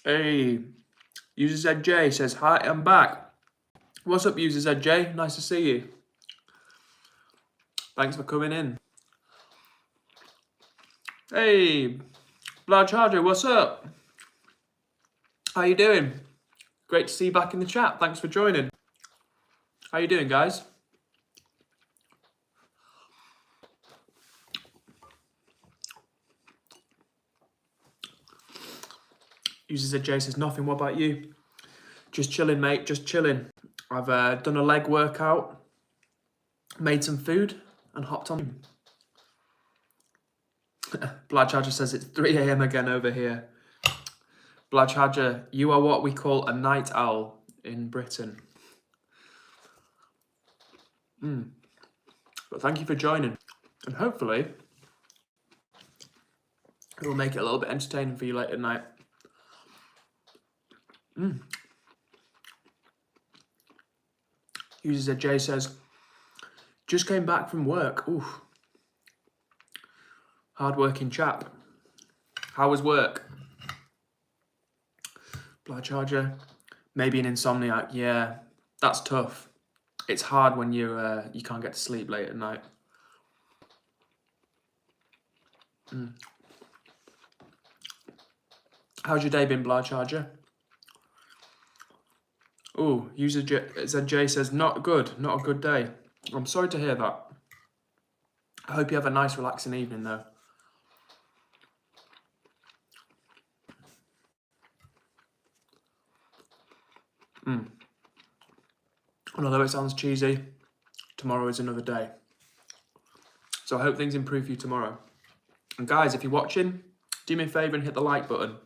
Hey, User ZJ says, hi, I'm back. What's up, User ZJ? Nice to see you. Thanks for coming in. Hey, Blood Charger, what's up? How you doing? Great to see you back in the chat. Thanks for joining. How you doing, guys? User ZJ says, nothing. What about you? Just chilling, mate. Just chilling. I've done a leg workout, made some food, and hopped on. Blood Charger says it's 3 a.m. again over here. Blood Charger, you are what we call a night owl in Britain. But thank you for joining. And hopefully, it will make it a little bit entertaining for you late at night. User J says, just came back from work. Oof. Hard-working chap. How was work? Blood Charger, maybe an insomniac. Yeah, that's tough. It's hard when you can't get to sleep late at night. How's your day been, Blood Charger? Oh, User ZJ says, not good, not a good day. I'm sorry to hear that. I hope you have a nice, relaxing evening, though. And although it sounds cheesy, tomorrow is another day. So I hope things improve for you tomorrow. And guys, if you're watching, do me a favour and hit the like button.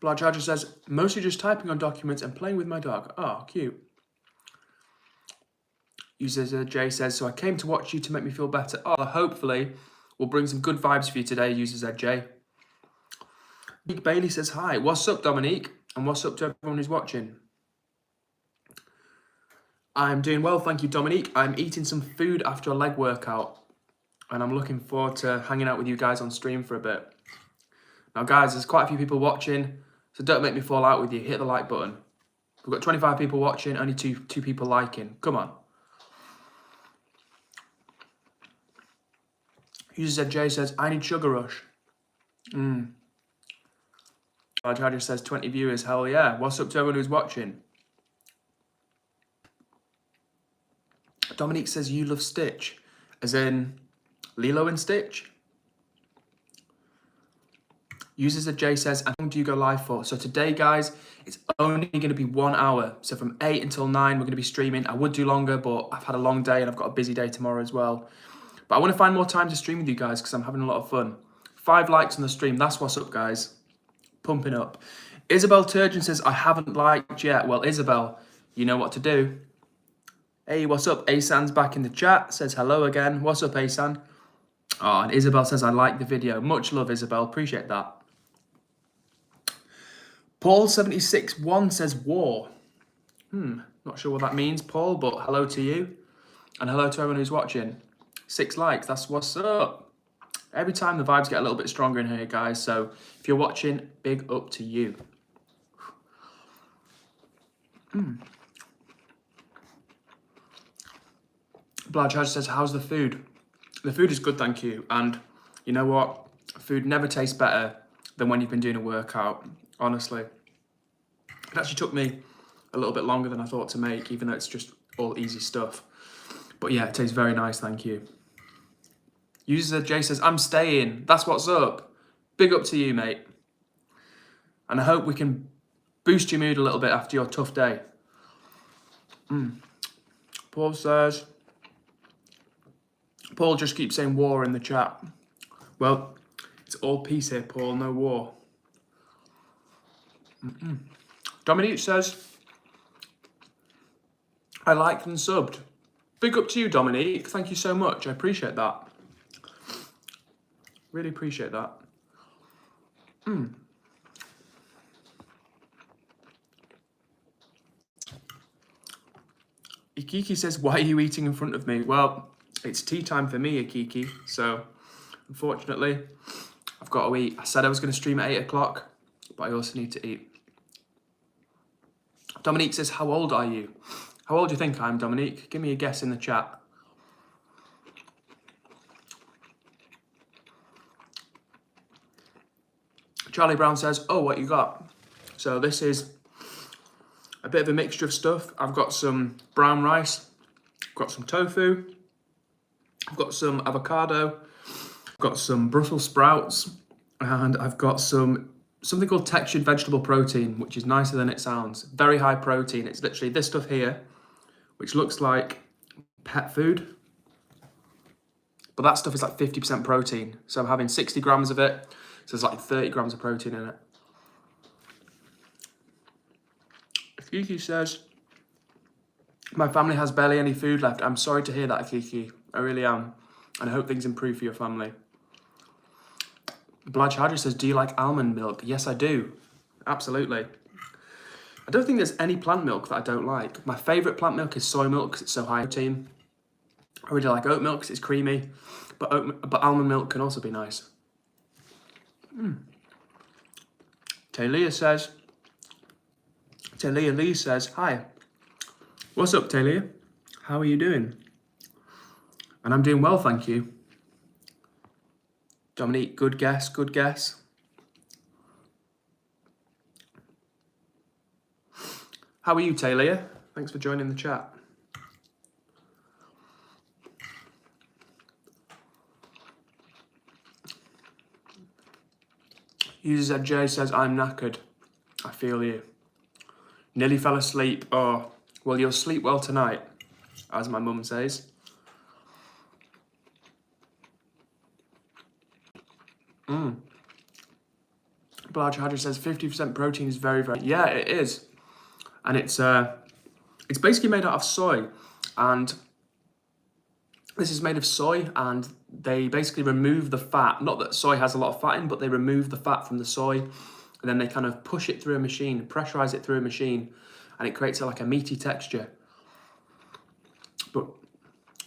Blood Charger says, mostly just typing on documents and playing with my dog. Oh, cute. User J says, so I came to watch you to make me feel better. Oh, hopefully we'll bring some good vibes for you today, User ZJ. Dominique Bailey says, hi. What's up, Dominique? And what's up to everyone who's watching? I'm doing well, thank you, Dominique. I'm eating some food after a leg workout. And I'm looking forward to hanging out with you guys on stream for a bit. Now, guys, there's quite a few people watching, so don't make me fall out with you. Hit the like button. We've got 25 people watching, only two people liking. Come on. User ZJ says, I need sugar rush. Charger says 20 viewers. Hell yeah. What's up to everyone who's watching? Dominique says you love Stitch. As in Lilo and Stitch? User J says, how long do you go live for? So today, guys, it's only going to be 1 hour. So from 8 until 9, we're going to be streaming. I would do longer, but I've had a long day and I've got a busy day tomorrow as well. But I want to find more time to stream with you guys because I'm having a lot of fun. 5 likes on the stream. That's what's up, guys. Pumping up. Isabel Turgeon says, I haven't liked yet. Well, Isabel, you know what to do. Hey, what's up? Asan's back in the chat. Says hello again. What's up, Asan? Oh, and Isabel says, I like the video. Much love, Isabel. Appreciate that. Paul761 says war. Not sure what that means, Paul, but hello to you. And hello to everyone who's watching. 6 likes, that's what's up. Every time the vibes get a little bit stronger in here, guys. So if you're watching, big up to you. Blood Charger says, how's the food? The food is good, thank you. And you know what? Food never tastes better than when you've been doing a workout, honestly. It actually took me a little bit longer than I thought to make, even though it's just all easy stuff. But yeah, it tastes very nice, thank you. User J says, I'm staying. That's what's up. Big up to you, mate. And I hope we can boost your mood a little bit after your tough day. Paul says, Paul just keeps saying war in the chat. Well, it's all peace here, Paul, no war. Dominique says, I liked and subbed. Big up to you, Dominique. Thank you so much. I appreciate that. Really appreciate that. Ikiki says, why are you eating in front of me? Well, it's tea time for me, Ikiki. So Unfortunately, I've got to eat. I said I was going to stream at 8 o'clock, but I also need to eat. Dominique says, how old are you? How old do you think I am, Dominique? Give me a guess in the chat. Charlie Brown says, oh, what you got? So this is a bit of a mixture of stuff. I've got some brown rice, I've got some tofu, I've got some avocado, I've got some Brussels sprouts, and I've got something called textured vegetable protein, which is nicer than it sounds. Very high protein. It's literally this stuff here, which looks like pet food, but that stuff is like 50% protein. So I'm having 60 grams of it, so there's like 30 grams of protein in it. Kiki says, my family has barely any food left. I'm sorry to hear that, Kiki. I really am. And I hope things improve for your family. Blanche Hadri says, do you like almond milk? Yes, I do. Absolutely. I don't think there's any plant milk that I don't like. My favourite plant milk is soy milk because it's so high protein. I really like oat milk because it's creamy. But almond milk can also be nice. Talia Lee says, hi. What's up, Talia? How are you doing? And I'm doing well, thank you. Dominique, good guess, good guess. How are you, Talia? Thanks for joining the chat. User ZJ says, I'm knackered. I feel you. Nearly fell asleep. Oh, well, you'll sleep well tonight, as my mum says. Blanche Hadri says 50% protein is very, very... Yeah, it is. And it's basically made out of soy. And this is made of soy, and they basically remove the fat. Not that soy has a lot of fat in, but they remove the fat from the soy. And then they kind of push it through a machine, pressurize it through a machine, and it creates like a meaty texture. But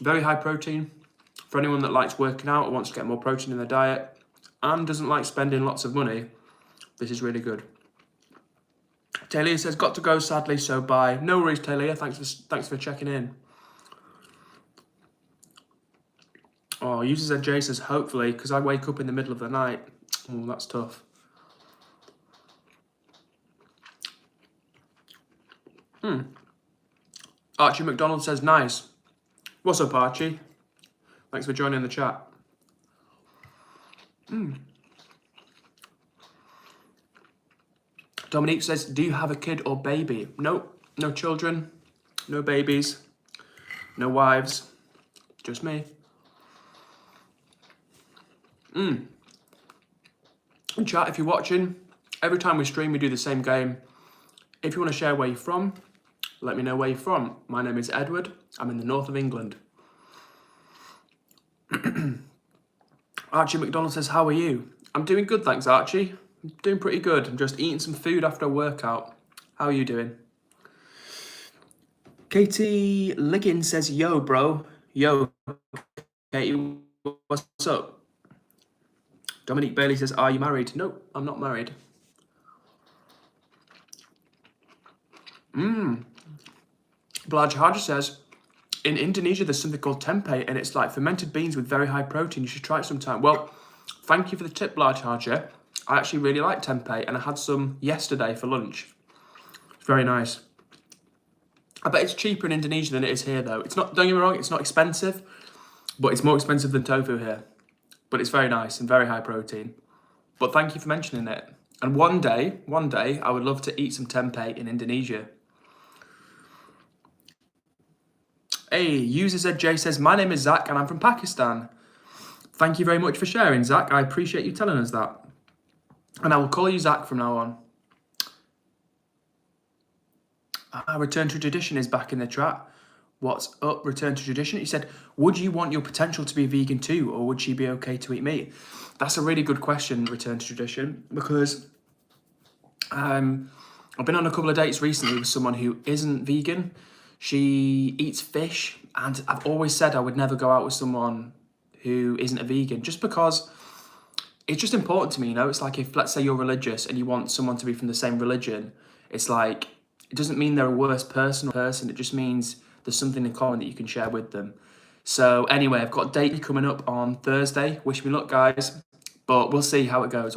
very high protein. For anyone that likes working out or wants to get more protein in their diet and doesn't like spending lots of money, this is really good. Talia says, got to go sadly, so bye. No worries, Talia. Thanks for checking in. Oh, User ZJ says, hopefully, because I wake up in the middle of the night. Oh, that's tough. Archie McDonald says, nice. What's up, Archie? Thanks for joining the chat. Dominique says, do you have a kid or baby? Nope, no children, no babies, no wives, just me. In chat, if you're watching, every time we stream, we do the same game. If you want to share where you're from, let me know where you're from. My name is Edward. I'm in the north of England. Archie McDonald says, how are you? I'm doing good, thanks, Archie. I'm doing pretty good. I'm just eating some food after a workout. How are you doing? Katie Liggins says, yo, bro. Yo, Katie, what's up? Dominique Bailey says, are you married? Nope, I'm not married. Blanche Hadri says, in Indonesia, there's something called tempeh, and it's like fermented beans with very high protein. You should try it sometime. Well, thank you for the tip, Blanche Hadri. I actually really like tempeh, and I had some yesterday for lunch. It's very nice. I bet it's cheaper in Indonesia than it is here, though. It's not, don't get me wrong, it's not expensive, but it's more expensive than tofu here. But it's very nice and very high protein. But thank you for mentioning it. And one day, I would love to eat some tempeh in Indonesia. Hey, User ZJ says, my name is Zach and I'm from Pakistan. Thank you very much for sharing, Zach. I appreciate you telling us that. And I will call you Zach from now on. Return to Tradition is back in the chat. What's up, Return to Tradition? He said, would you want your potential to be vegan too, or would she be okay to eat meat? That's a really good question, Return to Tradition, because I've been on a couple of dates recently with someone who isn't vegan. She eats fish, and I've always said I would never go out with someone who isn't a vegan, just because it's just important to me, you know? It's like if, let's say you're religious and you want someone to be from the same religion, it's like, it doesn't mean they're a worse person, it just means there's something in common that you can share with them. So anyway, I've got a date coming up on Thursday. Wish me luck, guys. But we'll see how it goes.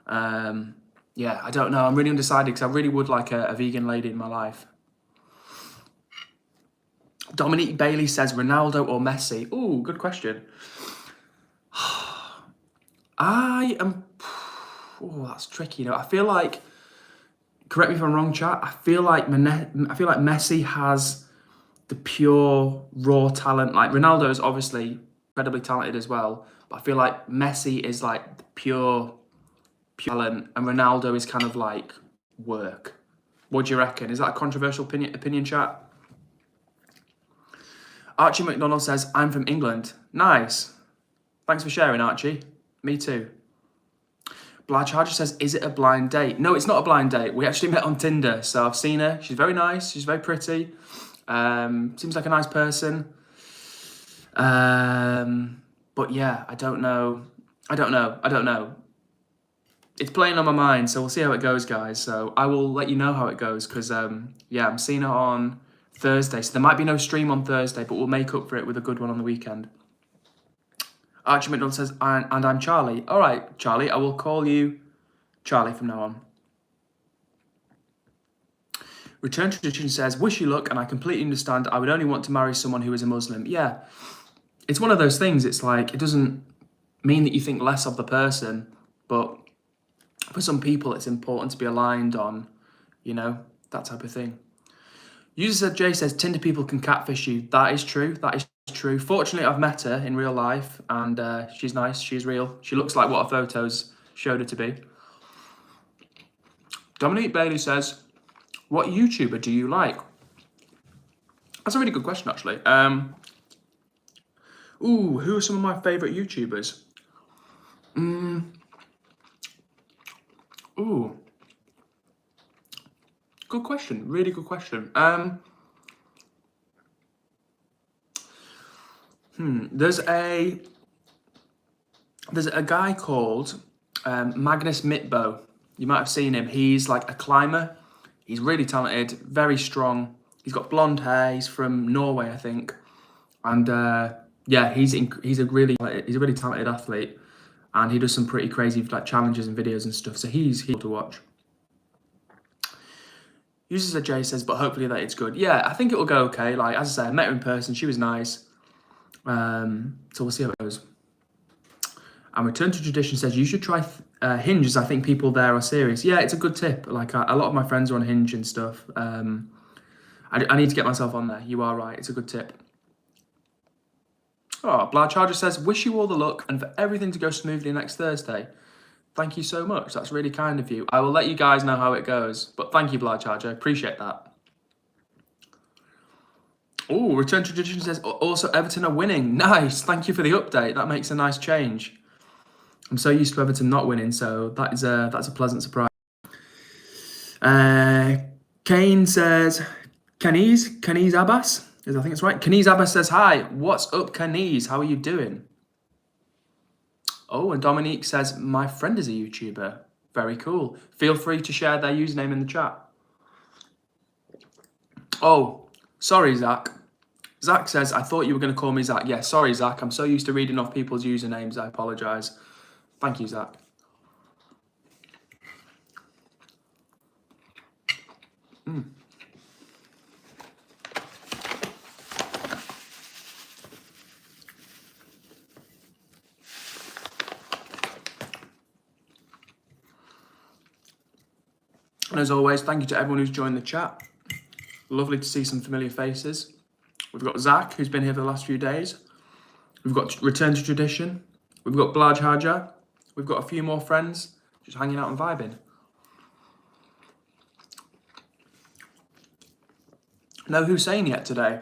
Yeah, I don't know. I'm really undecided because I really would like a vegan lady in my life. Dominique Bailey says Ronaldo or Messi. Ooh, good question. That's tricky. You know, I feel like, correct me if I'm wrong, chat. I feel like Messi has the pure raw talent. Like Ronaldo is obviously incredibly talented as well, but I feel like Messi is like the pure talent, and Ronaldo is kind of like work. What do you reckon? Is that a controversial opinion, chat? Archie McDonald says, I'm from England. Nice. Thanks for sharing, Archie. Me too. Blige Harger says, is it a blind date? No, it's not a blind date. We actually met on Tinder, so I've seen her. She's very nice. She's very pretty. Seems like a nice person. But yeah, I don't know. It's playing on my mind, so we'll see how it goes, guys. So I will let you know how it goes because, yeah, I'm seeing her on Thursday. So there might be no stream on Thursday, but we'll make up for it with a good one on the weekend. Archie McDonald says, and I'm Charlie. All right, Charlie, I will call you Charlie from now on. Return Tradition says, wish you luck, and I completely understand. I would only want to marry someone who is a Muslim. Yeah, it's one of those things. It's like, it doesn't mean that you think less of the person, but for some people, it's important to be aligned on, you know, that type of thing. User said, Jay says, Tinder people can catfish you. That is true. That is true. Fortunately, I've met her in real life, and she's nice. She's real. She looks like what her photos showed her to be. Dominique Bailey says, what YouTuber do you like? That's a really good question, actually. Who are some of my favourite YouTubers? Good question. Really good question. There's a guy called Magnus Mitbo. You might have seen him. He's like a climber. He's really talented, very strong. He's got blonde hair. He's from Norway, I think. And yeah, he's a really talented athlete, and he does some pretty crazy like challenges and videos and stuff. So he's cool to watch. User said, Jay says, but hopefully that it's good. Yeah, I think it will go okay. Like, as I said, I met her in person. She was nice. So we'll see how it goes. And Return to Tradition says, you should try Hinge, as I think people there are serious. Yeah, it's a good tip. Like, a lot of my friends are on Hinge and stuff. I need to get myself on there. You are right. It's a good tip. Oh, Blige Harger says, wish you all the luck and for everything to go smoothly next Thursday. Thank you so much. That's really kind of you. I will let you guys know how it goes. But thank you, Blige Harger. I appreciate that. Oh, Return to Tradition says, also Everton are winning. Nice. Thank you for the update. That makes a nice change. I'm so used to Everton not winning, so that's a pleasant surprise. Kane says, Kaniz Abbas? I think it's right. Kaniz Abbas says, hi. What's up, Kaniz? How are you doing? Oh, and Dominique says, my friend is a YouTuber. Very cool. Feel free to share their username in the chat. Oh, sorry, Zach. Zach says, I thought you were going to call me Zach. Yeah, sorry, Zach. I'm so used to reading off people's usernames. I apologise. Thank you, Zach. And as always, thank you to everyone who's joined the chat. Lovely to see some familiar faces. We've got Zach, who's been here for the last few days. We've got Return to Tradition. We've got Blige Harger. We've got a few more friends just hanging out and vibing. No Hussein yet today.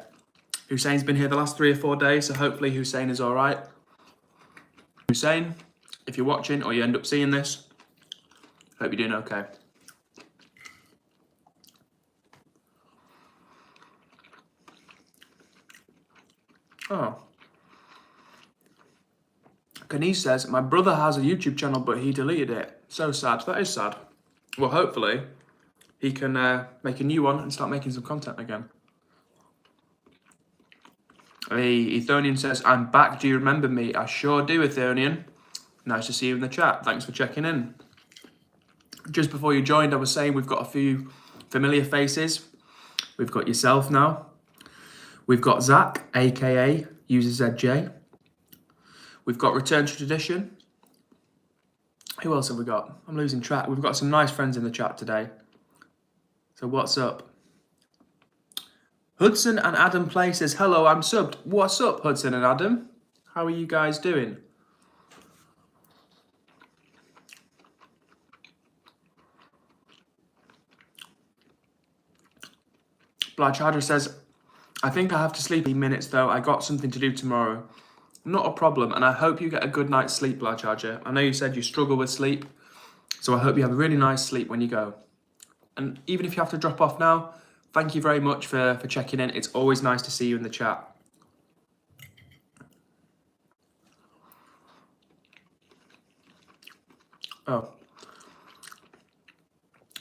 Hussein's been here the last 3 or 4 days, so hopefully Hussein is all right. Hussein, if you're watching or you end up seeing this, hope you're doing okay. Oh, Kenny says, my brother has a YouTube channel, but he deleted it. So sad. That is sad. Well, hopefully he can make a new one and start making some content again. Ethonian says, I'm back. Do you remember me? I sure do, Ethonian. Nice to see you in the chat. Thanks for checking in. Just before you joined, I was saying we've got a few familiar faces. We've got yourself now. We've got Zach, aka User ZJ. We've got Return to Tradition. Who else have we got? I'm losing track. We've got some nice friends in the chat today. So what's up? Hudson and Adam Play says, hello, I'm subbed. What's up, Hudson and Adam? How are you guys doing? Blatchharder says, I think I have to sleep in minutes though. I got something to do tomorrow. Not a problem, and I hope you get a good night's sleep, Blatchharder. I know you said you struggle with sleep, so I hope you have a really nice sleep when you go. And even if you have to drop off now, thank you very much for checking in. It's always nice to see you in the chat. Oh.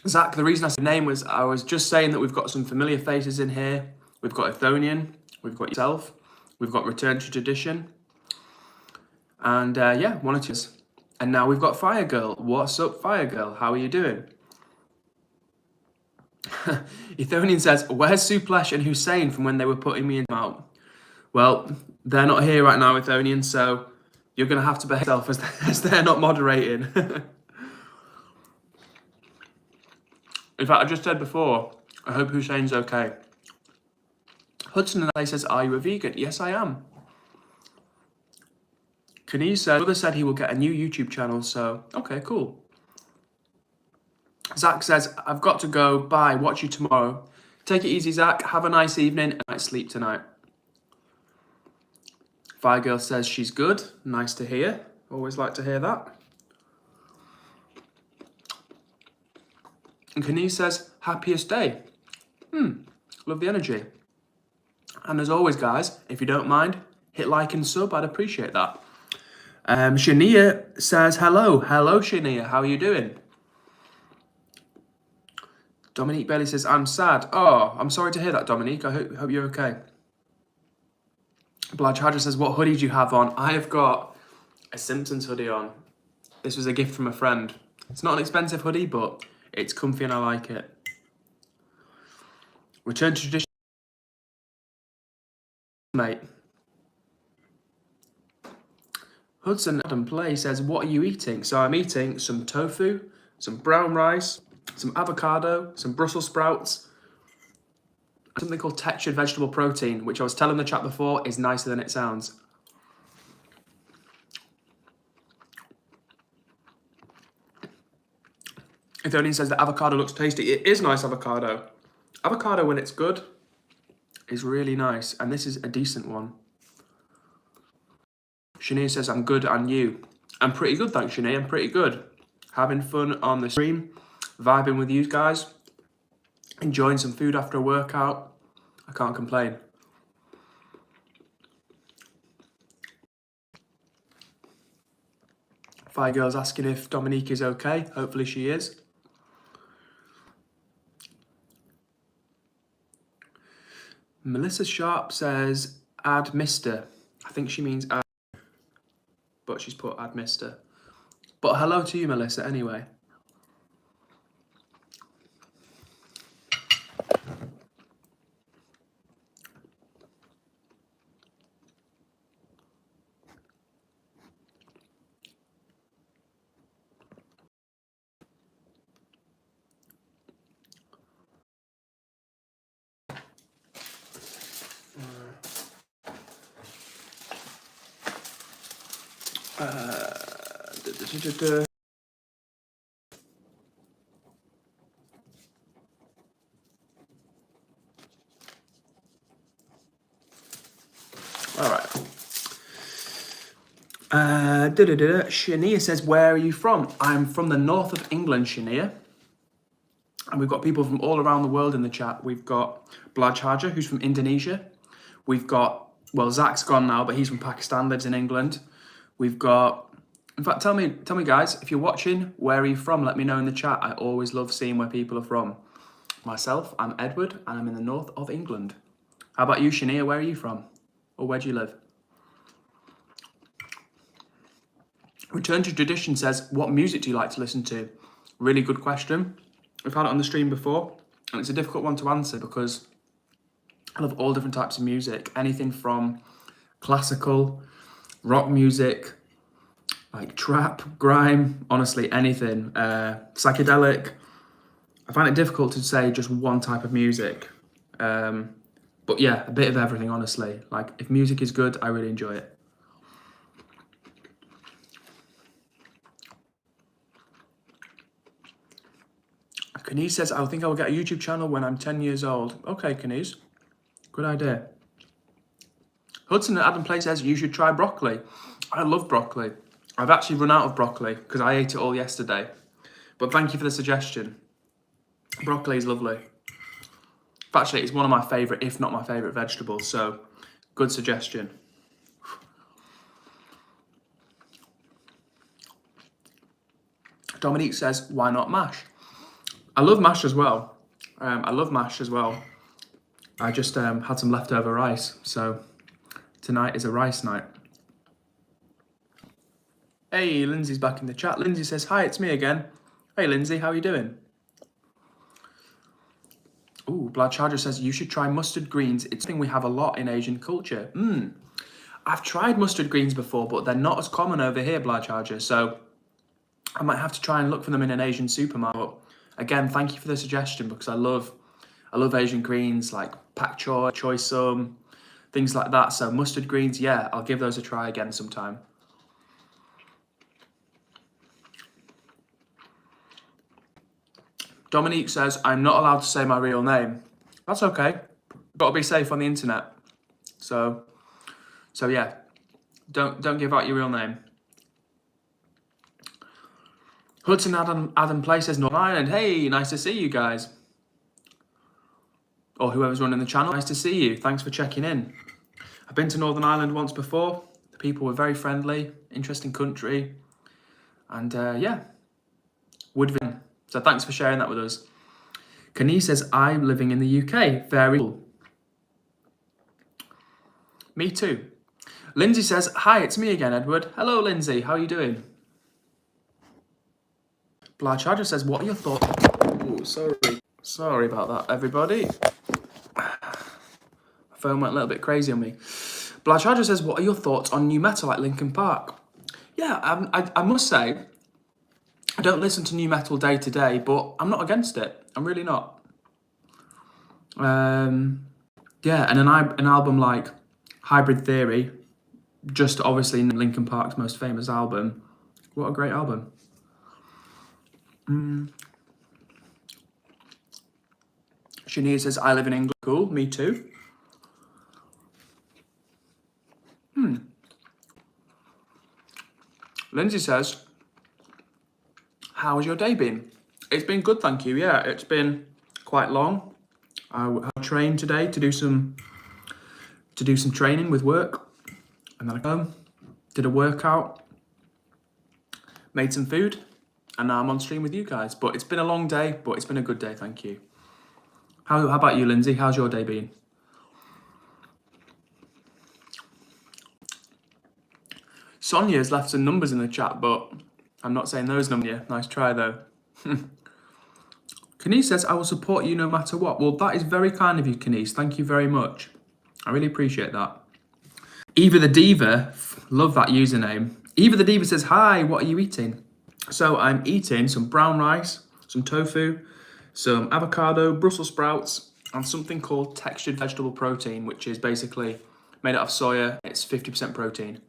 Zach, the reason I said name was I was just saying that we've got some familiar faces in here. We've got Ethonian, we've got yourself, we've got Return to Tradition, and yeah, one or two. And now we've got Fire Girl. What's up, Fire Girl? How are you doing? Ethonian says, where's Suplesh and Hussein from when they were putting me in out? Well, they're not here right now, Ethonian, so you're going to have to behave yourself as they're not moderating. In fact, I just said before, I hope Hussein's okay. Hudson and I says, are you a vegan? Yes, I am. Kenny said, brother said he will get a new YouTube channel, so okay, cool. Zach says, I've got to go. Bye. Watch you tomorrow. Take it easy, Zach. Have a nice evening and night sleep tonight. Fire Girl says she's good. Nice to hear. Always like to hear that. And Kenny says, happiest day. Love the energy. And as always, guys, if you don't mind, hit like and sub. I'd appreciate that. Shania says, hello. Hello, Shania. How are you doing? Dominique Bailey says, I'm sad. Oh, I'm sorry to hear that, Dominique. I hope you're okay. Blatchharder says, what hoodie do you have on? I have got a Simpsons hoodie on. This was a gift from a friend. It's not an expensive hoodie, but it's comfy and I like it. Return to Tradition, mate. Hudson Adam Play says, what are you eating? So I'm eating some tofu, some brown rice, some avocado, some Brussels sprouts, something called textured vegetable protein, which I was telling the chat before is nicer than it sounds. Ethonian says the avocado looks tasty. It is nice avocado. Avocado, when it's good, is really nice, and this is a decent one. Shanae says, I'm good, and you? I'm pretty good, thanks, Shanae. I'm pretty good. Having fun on the stream, vibing with you guys, enjoying some food after a workout. I can't complain. Fire Girl's asking if Dominique is okay. Hopefully she is. Melissa Sharp says, add Mr. I think she means add, but she's put add Mr. But hello to you, Melissa, anyway. All right. Shania says, where are you from? I'm from the north of England, Shania. And we've got people from all around the world in the chat. We've got Blatchharder, who's from Indonesia. We've got, well, Zach's gone now, but he's from Pakistan, lives in England. We've got, in fact, tell me guys, if you're watching, where are you from? Let me know in the chat. I always love seeing where people are from. Myself, I'm Edward, and I'm in the north of England. How about you, Shania? Where are you from? Or where do you live? Return to Tradition says, what music do you like to listen to? Really good question. We've had it on the stream before, and it's a difficult one to answer because I love all different types of music. Anything from classical, rock music, like trap, grime, honestly, anything. Psychedelic. I find it difficult to say just one type of music. But yeah, a bit of everything, honestly. Like, if music is good, I really enjoy it. Kenise says, I think I will get a YouTube channel when I'm 10 years old. Okay, Kenise. Good idea. Hudson at Adam Play says, you should try broccoli. I love broccoli. I've actually run out of broccoli because I ate it all yesterday. But thank you for the suggestion. Broccoli is lovely. Actually, it's one of my favourite, if not my favourite vegetables. So, good suggestion. Dominique says, why not mash? I love mash as well. I just had some leftover rice, so tonight is a rice night. Hey, Lindsay's back in the chat. Lindsay says, hi, it's me again. Hey, Lindsay, how are you doing? Ooh, Blood Charger says, you should try mustard greens. It's something we have a lot in Asian culture. I've tried mustard greens before, but they're not as common over here, Blood Charger, so I might have to try and look for them in an Asian supermarket. Again, thank you for the suggestion because I love Asian greens like pak choy, choy sum, things like that. So mustard greens, yeah, I'll give those a try again sometime. Dominique says, I'm not allowed to say my real name. That's okay. Got to be safe on the internet. So yeah, don't give out your real name. Hudson Adam Play says, Northern Ireland. Hey, nice to see you guys. Or whoever's running the channel, nice to see you. Thanks for checking in. I've been to Northern Ireland once before. The people were very friendly, interesting country. And yeah, Woodville. So thanks for sharing that with us. Kenny says, I'm living in the UK. Very cool. Me too. Lindsay says, hi, it's me again, Edward. Hello, Lindsay. How are you doing? Blood Charger says, what are your thoughts? Oh, sorry about that, everybody. My phone went a little bit crazy on me. Blood Charger says, what are your thoughts on new metal like Linkin Park? Yeah, I must say, I don't listen to new metal day to day, but I'm not against it. I'm really not. Yeah, and an album like Hybrid Theory, just obviously Linkin Park's most famous album. What a great album. Shania says, I live in England. Cool, me too. Lindsay says, how has your day been? It's been good, thank you. Yeah, it's been quite long. I trained today to do some training with work, and then I came home, did a workout, made some food, and now I'm on stream with you guys. But it's been a long day, but it's been a good day, thank you. How about you, Lindsay? How's your day been? Sonia's left some numbers in the chat, but I'm not saying those numbers yet. Nice try, though. Kenise says, I will support you no matter what. Well, that is very kind of you, Kenise. Thank you very much. I really appreciate that. Eva the Diva, love that username. Eva the Diva says, hi, what are you eating? So I'm eating some brown rice, some tofu, some avocado, Brussels sprouts, and something called textured vegetable protein, which is basically made out of soya. It's 50% protein.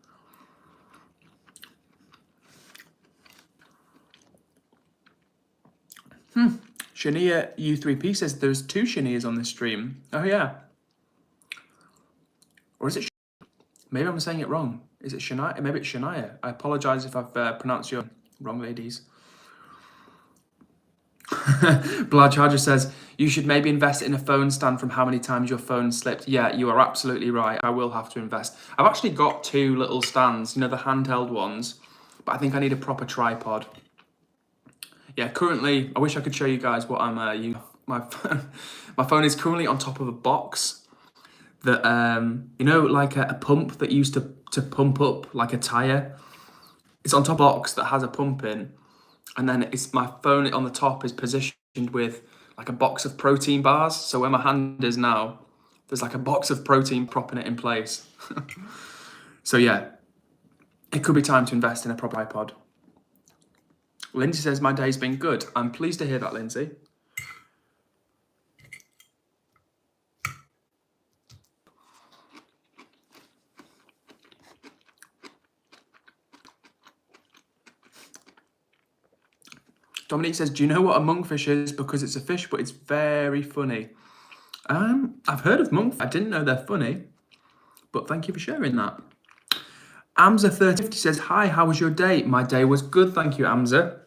Shania U3P says there's two Shanias on this stream. Oh yeah. Or is it? Maybe I'm saying it wrong. Is it Shania? Maybe it's Shania. I apologize if I've pronounced your wrong, ladies. Blood Charger says, you should maybe invest in a phone stand from how many times your phone slipped. Yeah, you are absolutely right. I will have to invest. I've actually got 2 little stands, you know, the handheld ones, but I think I need a proper tripod. Yeah, currently, I wish I could show you guys what I'm using. My phone is currently on top of a box that, you know, like a pump that used to pump up like a tyre. It's on top of a box that has a pump in. And then it's my phone on the top is positioned with like a box of protein bars. So where my hand is now, there's like a box of protein propping it in place. So yeah, it could be time to invest in a proper iPod. Lindsay says, my day's been good. I'm pleased to hear that, Lindsay. Dominique says, do you know what a monkfish is? Because it's a fish, but it's very funny. I've heard of monkfish. I didn't know they're funny, but thank you for sharing that. Amza3050 says, hi, how was your day? My day was good, thank you, Amza.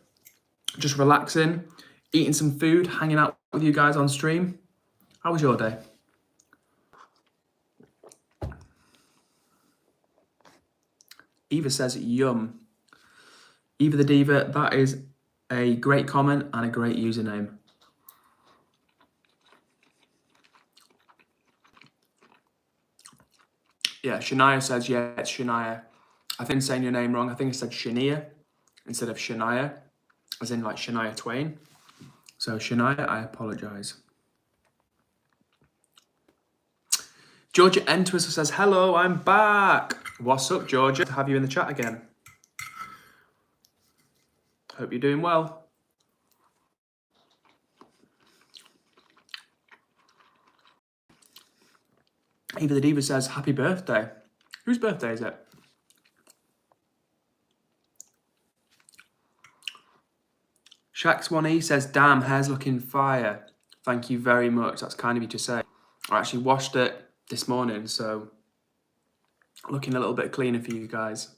Just relaxing, eating some food, hanging out with you guys on stream. How was your day? Eva says, yum. Eva the Diva, that is a great comment and a great username. Yeah, Shania says, yeah, it's Shania. I think I'm saying your name wrong. I think I said Shania instead of Shania, as in like Shania Twain. So Shania, I apologize. Georgia Entwistle says, hello, I'm back. What's up, Georgia? To have you in the chat again. Hope you're doing well. Eva the Diva says, happy birthday. Whose birthday is it? Shax1E says, damn, hair's looking fire. Thank you very much. That's kind of you to say. I actually washed it this morning, so looking a little bit cleaner for you guys.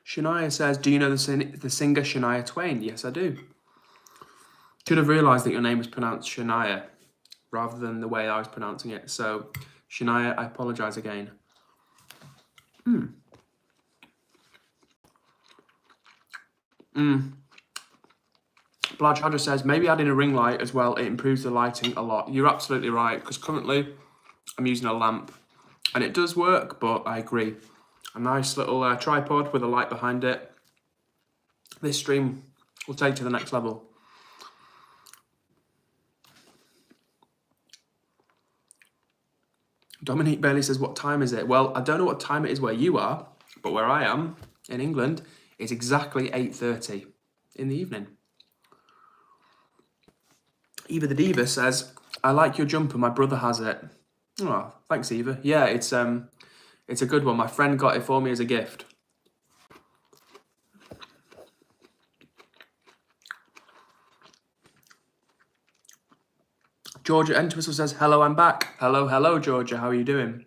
Shania says, do you know the singer Shania Twain? Yes, I do. Should have realised that your name was pronounced Shania rather than the way I was pronouncing it. So, Shania, I apologise again. Blood Charger says, maybe adding a ring light as well, it improves the lighting a lot. You're absolutely right, because currently I'm using a lamp and it does work, but I agree. A nice little tripod with a light behind it. This stream will take to the next level. Dominique Bailey says, what time is it? Well, I don't know what time it is where you are, but where I am in England, it's exactly 8:30 in the evening. Eva the Diva says, I like your jumper, my brother has it. Oh, thanks, Eva. Yeah, it's a good one. My friend got it for me as a gift. Georgia Entwistle says, hello, I'm back. Hello, hello, Georgia. How are you doing?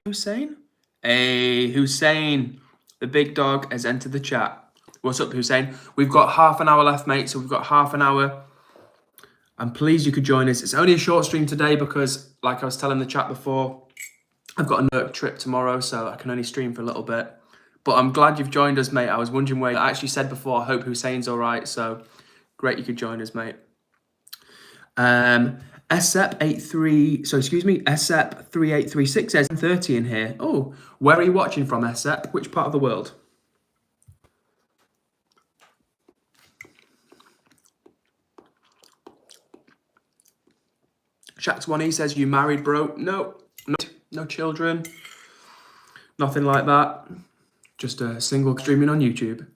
Hussein? Hussein. The big dog has entered the chat. What's up, Hussein? We've got half an hour left, mate. So we've got half an hour. I'm pleased you could join us. It's only a short stream today because, like I was telling the chat before, I've got a work trip tomorrow, so I can only stream for a little bit. But I'm glad you've joined us, mate. I was wondering where I actually said before, I hope Hussein's all right. So great you could join us, mate. SEP3836 says 30 in here. Oh, where are you watching from, SEP? Which part of the world? Shax1E says, you married, bro? No, no children. Nothing like that. Just a single streaming on YouTube.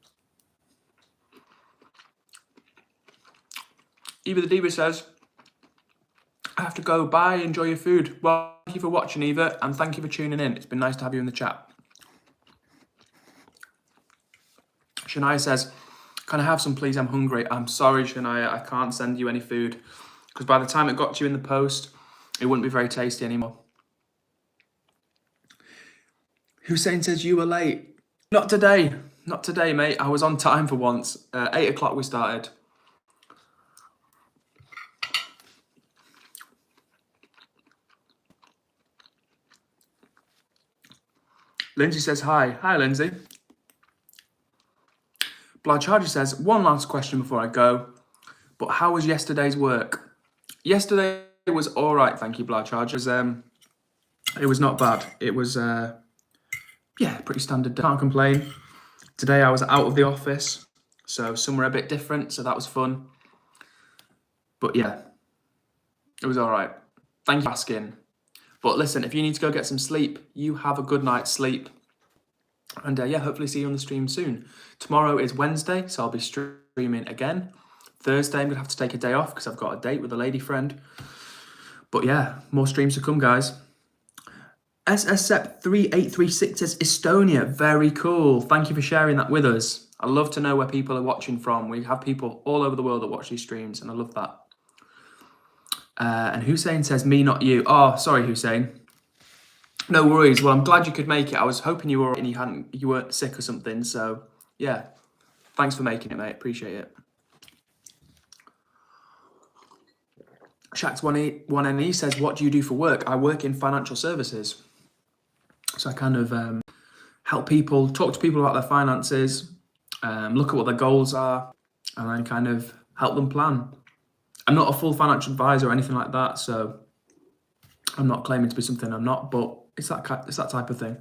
Eva the Diva says, I have to go. Bye. Enjoy your food. Well, thank you for watching, Eva, and thank you for tuning in. It's been nice to have you in the chat. Shania says, can I have some, please? I'm hungry. I'm sorry, Shania, I can't send you any food because by the time it got to you in the post, it wouldn't be very tasty anymore. Hussein says, you were late. Not today. Not today, mate. I was on time for once. 8 o'clock we started. Lindsay says, hi. Hi, Lindsay. Blood Charger says, one last question before I go. But how was yesterday's work? Yesterday was all right, thank you, Blood Charger. It was not bad. It was, yeah, pretty standard. Can't complain. Today I was out of the office, so somewhere a bit different, so that was fun. But yeah, it was all right. Thank you for asking. But listen, if you need to go get some sleep, you have a good night's sleep. And yeah, hopefully see you on the stream soon. Tomorrow is Wednesday, so I'll be streaming again. Thursday, I'm going to have to take a day off because I've got a date with a lady friend. But yeah, more streams to come, guys. SSSEP3836 says Estonia. Very cool. Thank you for sharing that with us. I love to know where people are watching from. We have people all over the world that watch these streams, and I love that. And Hussein says, me, not you. Oh, sorry, Hussein. No worries. Well, I'm glad you could make it. I was hoping you were and you weren't sick or something. So yeah, thanks for making it, mate. Appreciate it. Shax1NE says, what do you do for work? I work in financial services. So I kind of help people, talk to people about their finances, look at what their goals are, and then kind of help them plan. I'm not a full financial advisor or anything like that, so I'm not claiming to be something I'm not, but it's that type of thing.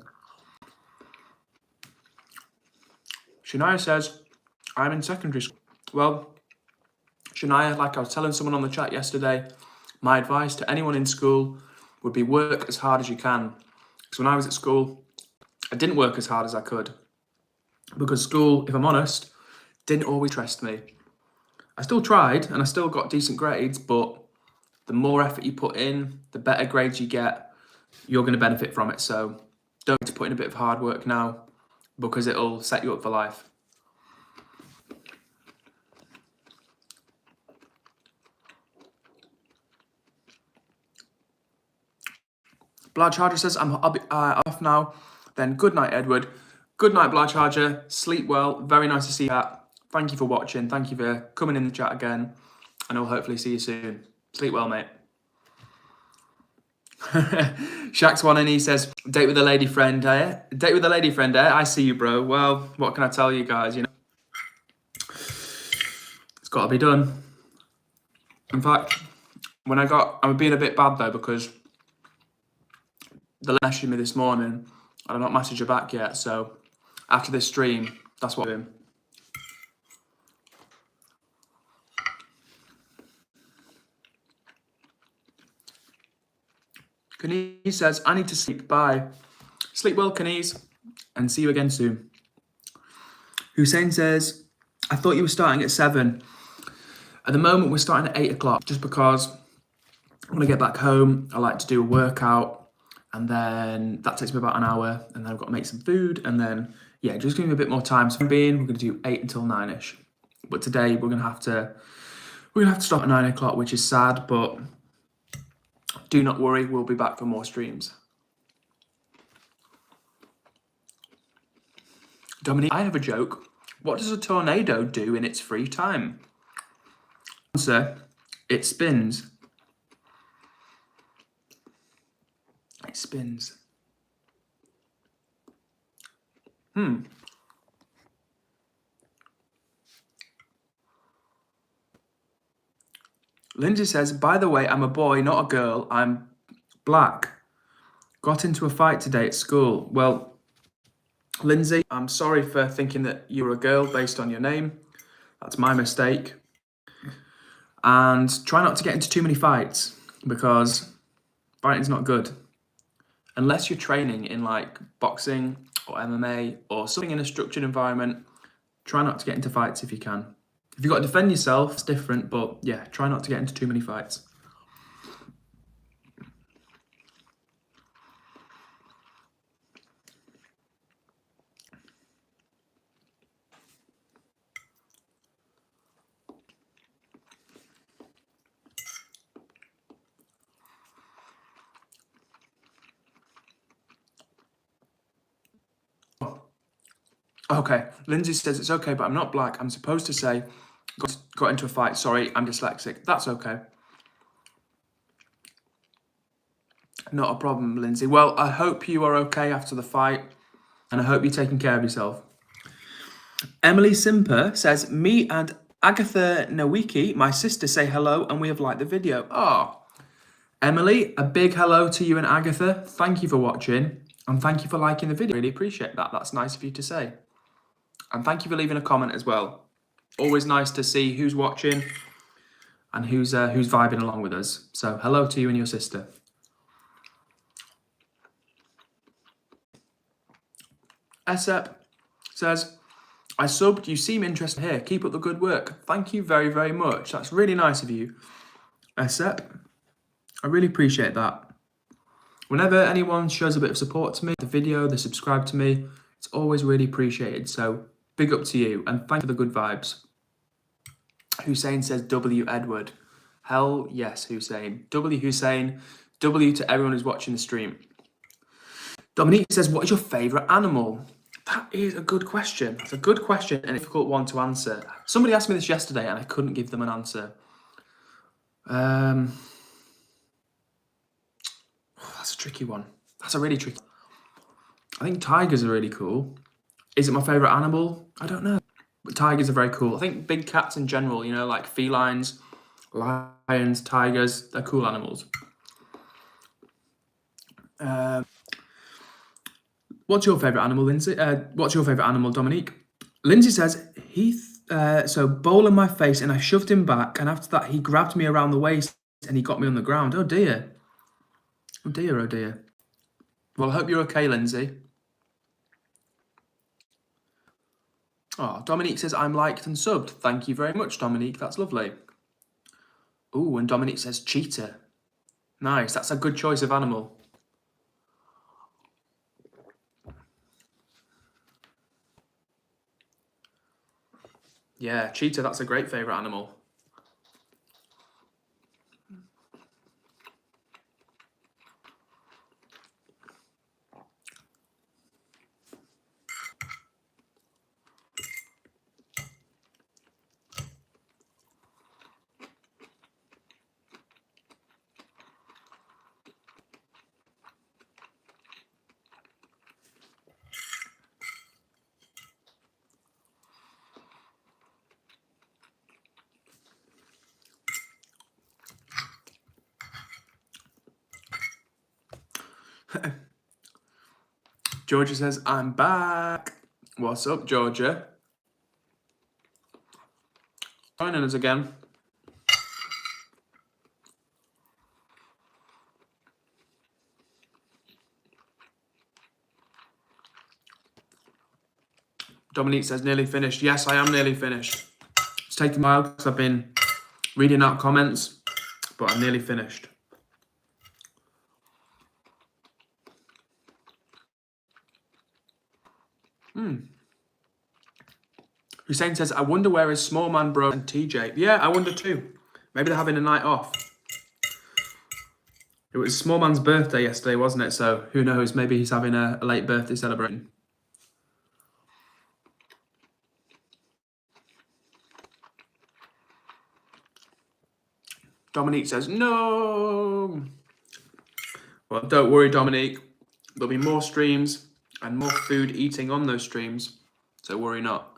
Shania says, I'm in secondary school. Well, Shania, like I was telling someone on the chat yesterday, my advice to anyone in school would be work as hard as you can. Because when I was at school, I didn't work as hard as I could. Because school, if I'm honest, didn't always trust me. I still tried and I still got decent grades, but the more effort you put in, the better grades you get, you're going to benefit from it. So don't need to put in a bit of hard work now because it'll set you up for life. Blood Charger says, I'll be off now. Then good night, Edward. Good night, Blood Charger. Sleep well. Very nice to see you. Thank you for watching. Thank you for coming in the chat again. And I'll hopefully see you soon. Sleep well, mate. Shax1NE says, date with a lady friend, eh? Date with a lady friend, eh? I see you, bro. Well, what can I tell you guys, you know? It's got to be done. In fact, I'm being a bit bad though because the messaged me this morning and I've not messaged her back yet. So after this stream, that's what I'm doing. Kenise says, I need to sleep. Bye. Sleep well, Kenise, and see you again soon. Hussein says, I thought you were starting at 7. At the moment, we're starting at 8 o'clock just because when I get back home, I like to do a workout and then that takes me about an hour and then I've got to make some food and then, yeah, just give me a bit more time. So we're going to do 8 until 9ish. But today we're going to have to stop at 9 o'clock, which is sad, but do not worry, we'll be back for more streams. Dominique, I have a joke. What does a tornado do in its free time? Answer, it spins. It spins. Lindsay says, by the way, I'm a boy, not a girl. I'm black. Got into a fight today at school. Well, Lindsay, I'm sorry for thinking that you were a girl based on your name. That's my mistake. And try not to get into too many fights because fighting's not good. Unless you're training in like boxing or MMA or something in a structured environment, try not to get into fights if you can. If you've got to defend yourself, it's different, but yeah, try not to get into too many fights. Okay, Lindsay says it's okay, but I'm not black. I'm supposed to say got into a fight. Sorry, I'm dyslexic. That's okay. Not a problem, Lindsay. Well, I hope you are okay after the fight, and I hope you're taking care of yourself. Emily Simper says, me and Agatha Nowicki, my sister, say hello, and we have liked the video. Oh, Emily, a big hello to you and Agatha. Thank you for watching, and thank you for liking the video. Really appreciate that. That's nice of you to say. And thank you for leaving a comment as well. Always nice to see who's watching and who's vibing along with us. So hello to you and your sister. Esep says, I subbed, you seem interested here. Keep up the good work. Thank you very, very much. That's really nice of you, Esep. I really appreciate that. Whenever anyone shows a bit of support to me, the video, they subscribe to me, it's always really appreciated. So big up to you and thank you for the good vibes. Hussein says W Edward. Hell yes, Hussein. W Hussein. W to everyone who's watching the stream. Dominique says, what is your favourite animal? That is a good question. It's a good question and a difficult one to answer. Somebody asked me this yesterday and I couldn't give them an answer. That's a tricky one. That's a really tricky one. I think tigers are really cool. Is it my favourite animal? I don't know. But tigers are very cool. I think big cats in general, you know, like felines, lions, tigers, they're cool animals. What's your favourite animal, Lindsay? What's your favourite animal, Dominique? Lindsay says, so bowl in my face and I shoved him back, and after that he grabbed me around the waist and he got me on the ground. Oh dear. Oh dear, oh dear. Well, I hope you're okay, Lindsay. Oh, Dominique says, I'm liked and subbed. Thank you very much, Dominique. That's lovely. Ooh, and Dominique says cheetah. Nice, that's a good choice of animal. Yeah, cheetah, that's a great favourite animal. Georgia says, I'm back. What's up, Georgia? Joining us again. Dominique says, nearly finished. Yes, I am nearly finished. It's taken a while because I've been reading out comments, but I'm nearly finished. Hussein says, I wonder where is Small Man Bro and TJ? Yeah, I wonder too. Maybe they're having a night off. It was Small Man's birthday yesterday, wasn't it? So who knows? Maybe he's having a late birthday celebration. Dominique says, no. Well, don't worry, Dominique. There'll be more streams and more food eating on those streams. So worry not.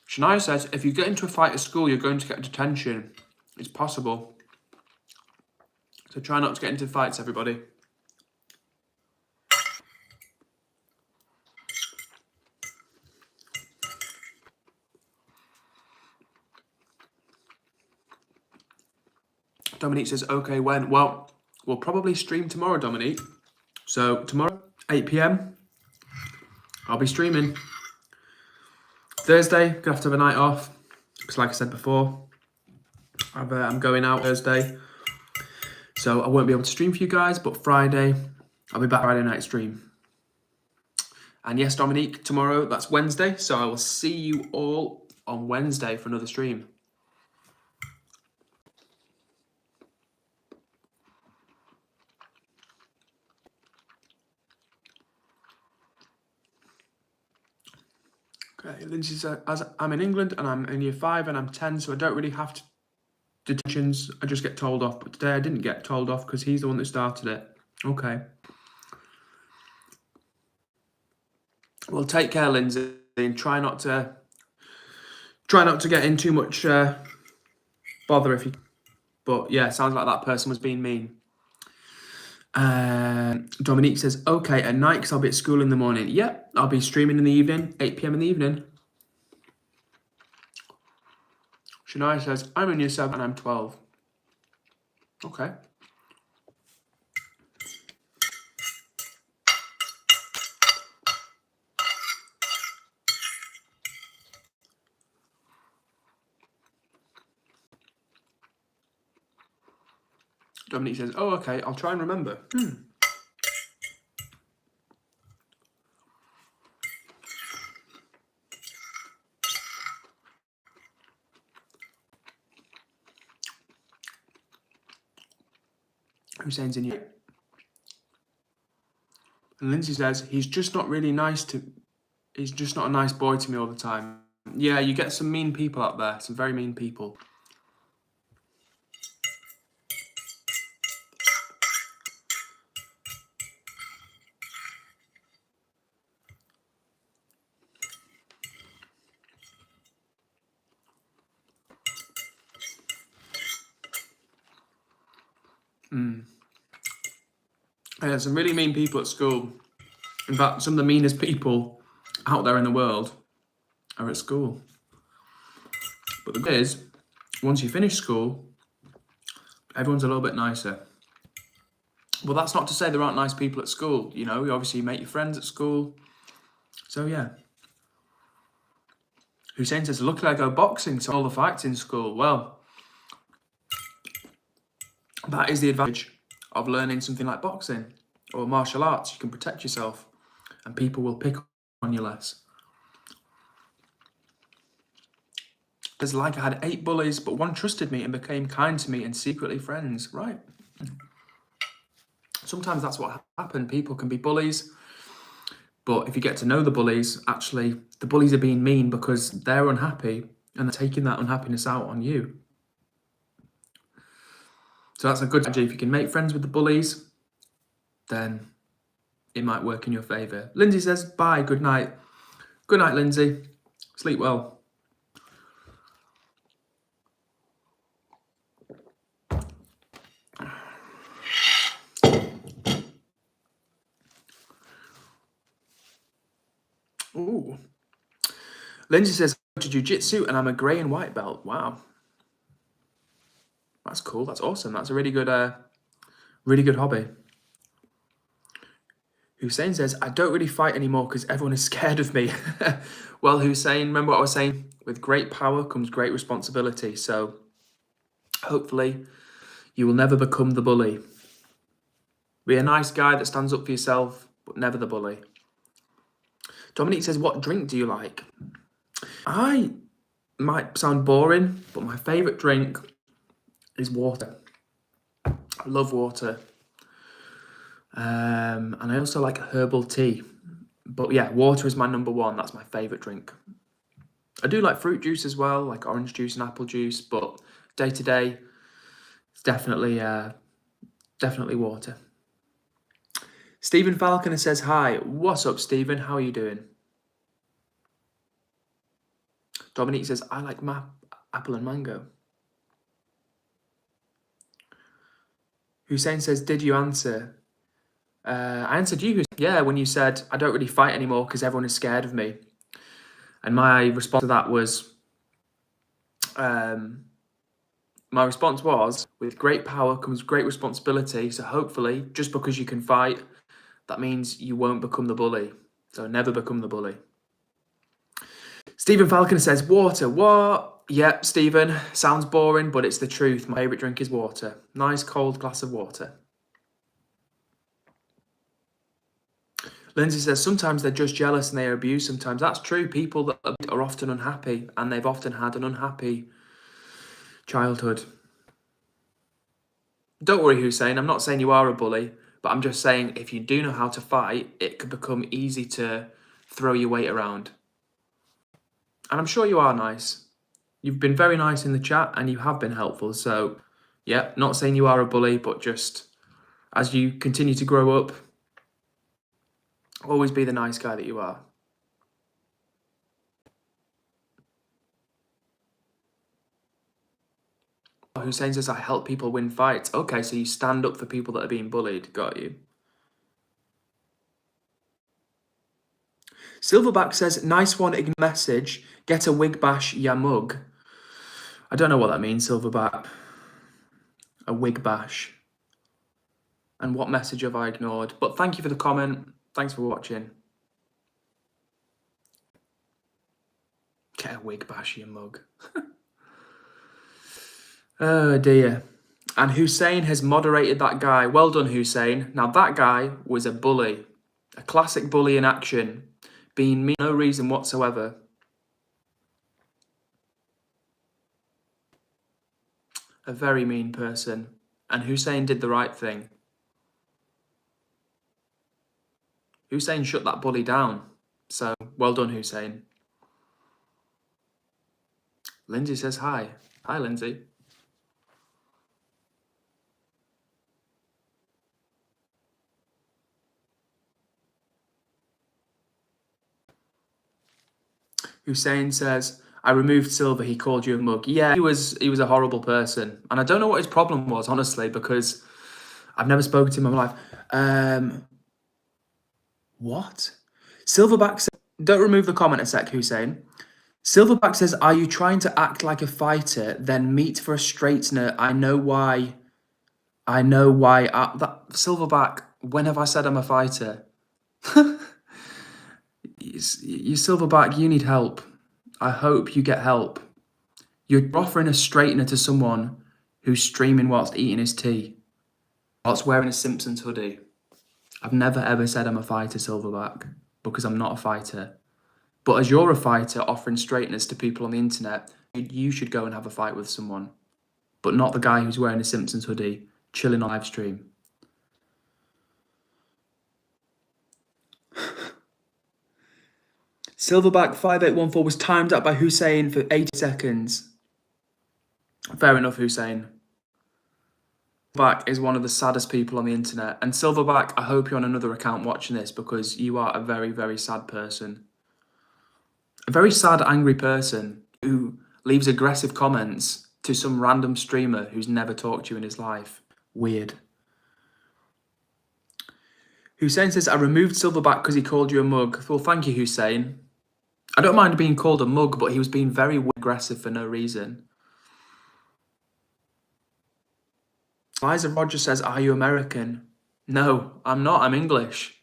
Shania says, if you get into a fight at school, you're going to get detention. It's possible. So try not to get into fights, everybody. Dominique says, okay, when? Well, we'll probably stream tomorrow, Dominique. So tomorrow, 8 p.m, I'll be streaming. Thursday, gonna have to have a night off. Because like I said before, I'm going out Thursday. So I won't be able to stream for you guys, but Friday, I'll be back Friday night stream. And yes, Dominique, tomorrow, that's Wednesday. So I will see you all on Wednesday for another stream. Okay, Lindsay says, as I'm in England and I'm in year 5 and I'm 10, so I don't really have to detentions. I just get told off. But today I didn't get told off because he's the one that started it. Okay. Well, take care, Lindsay, and try not to get in too much bother if you. But yeah, sounds like that person was being mean. Dominique says, okay, at night because I'll be at school in the morning. Yep, I'll be streaming in the evening, 8 p.m. in the evening. Shania says, I'm in year 7 and I'm 12. Okay. Dominique says, oh, okay, I'll try and remember. Hussein's in year. And Lindsay says, he's just not really nice to... He's just not a nice boy to me all the time. Yeah, you get some mean people out there. Some very mean people. Yeah, some really mean people at school. In fact, some of the meanest people out there in the world are at school. But the good is, once you finish school, everyone's a little bit nicer. Well, that's not to say there aren't nice people at school. You know, you obviously make your friends at school. So, yeah. Hussein says, luckily I go boxing, so all the fights in school. Well, that is the advantage of learning something like boxing or martial arts. You can protect yourself and people will pick on you less. It's like I had 8 bullies, but one trusted me and became kind to me and secretly friends. Right. Sometimes that's what happened. People can be bullies, but if you get to know the bullies, actually, the bullies are being mean because they're unhappy and they're taking that unhappiness out on you. So that's a good strategy. If you can make friends with the bullies, then it might work in your favour. Lindsay says, bye, good night. Good night, Lindsay. Sleep well. Ooh. Lindsay says, I go to jiu-jitsu and I'm a grey and white belt. Wow. That's cool. That's awesome. That's a really good hobby. Hussein says, I don't really fight anymore because everyone is scared of me. Well, Hussein, remember what I was saying? With great power comes great responsibility. So hopefully you will never become the bully. Be a nice guy that stands up for yourself, but never the bully. Dominique says, what drink do you like? I might sound boring, but my favourite drink is water. I love water. And I also like herbal tea. But yeah, water is my number 1. That's my favourite drink. I do like fruit juice as well, like orange juice and apple juice. But day to day, it's definitely water. Stephen Falconer says, hi. What's up, Stephen? How are you doing? Dominique says, I like apple and mango. Hussein says, did you answer? I answered you. Yeah, when you said, I don't really fight anymore because everyone is scared of me. And my response to that was, with great power comes great responsibility. So hopefully, just because you can fight, that means you won't become the bully. So never become the bully. Stephen Falconer says, water. What? Yep, Stephen, sounds boring, but it's the truth. My favourite drink is water. Nice cold glass of water. Lindsay says, sometimes they're just jealous and they abuse sometimes. That's true. People that are often unhappy and they've often had an unhappy childhood. Don't worry, Hussein. I'm not saying you are a bully, but I'm just saying if you do know how to fight, it could become easy to throw your weight around. And I'm sure you are nice. You've been very nice in the chat and you have been helpful. So, yeah, not saying you are a bully, but just as you continue to grow up, always be the nice guy that you are. Hussein says, I help people win fights. Okay, so you stand up for people that are being bullied. Got you. Silverback says, nice one, message. Get a wig bash, ya mug. I don't know what that means, Silverback. A wig bash. And what message have I ignored? But thank you for the comment. Thanks for watching. Get a wig bash, ya mug. Oh dear. And Hussein has moderated that guy. Well done, Hussein. Now that guy was a bully. A classic bully in action. Being mean for no reason whatsoever. A very mean person. And Hussein did the right thing. Hussein shut that bully down. So, well done, Hussein. Lindsay says hi. Hi, Lindsay. Hussein says, I removed Silver, he called you a mug. Yeah, he was a horrible person. And I don't know what his problem was, honestly, because I've never spoken to him in my life. What? Silverback says, don't remove the comment a sec, Hussein. Silverback says, are you trying to act like a fighter, then meet for a straightener? I know why. Silverback, when have I said I'm a fighter? You Silverback, you need help. I hope you get help. You're offering a straightener to someone who's streaming whilst eating his tea, whilst wearing a Simpsons hoodie. I've never ever said I'm a fighter, Silverback, because I'm not a fighter. But as you're a fighter offering straighteners to people on the internet, you should go and have a fight with someone. But not the guy who's wearing a Simpsons hoodie, chilling on live stream. Silverback 5814 was timed up by Hussein for 80 seconds. Fair enough, Hussein. Silverback is one of the saddest people on the internet. And Silverback, I hope you're on another account watching this because you are a very, very sad person. A very sad, angry person who leaves aggressive comments to some random streamer who's never talked to you in his life. Weird. Hussein says, I removed Silverback because he called you a mug. Well, thank you, Hussein. I don't mind being called a mug, but he was being very aggressive for no reason. Liza Rogers says, are you American? No, I'm not. I'm English.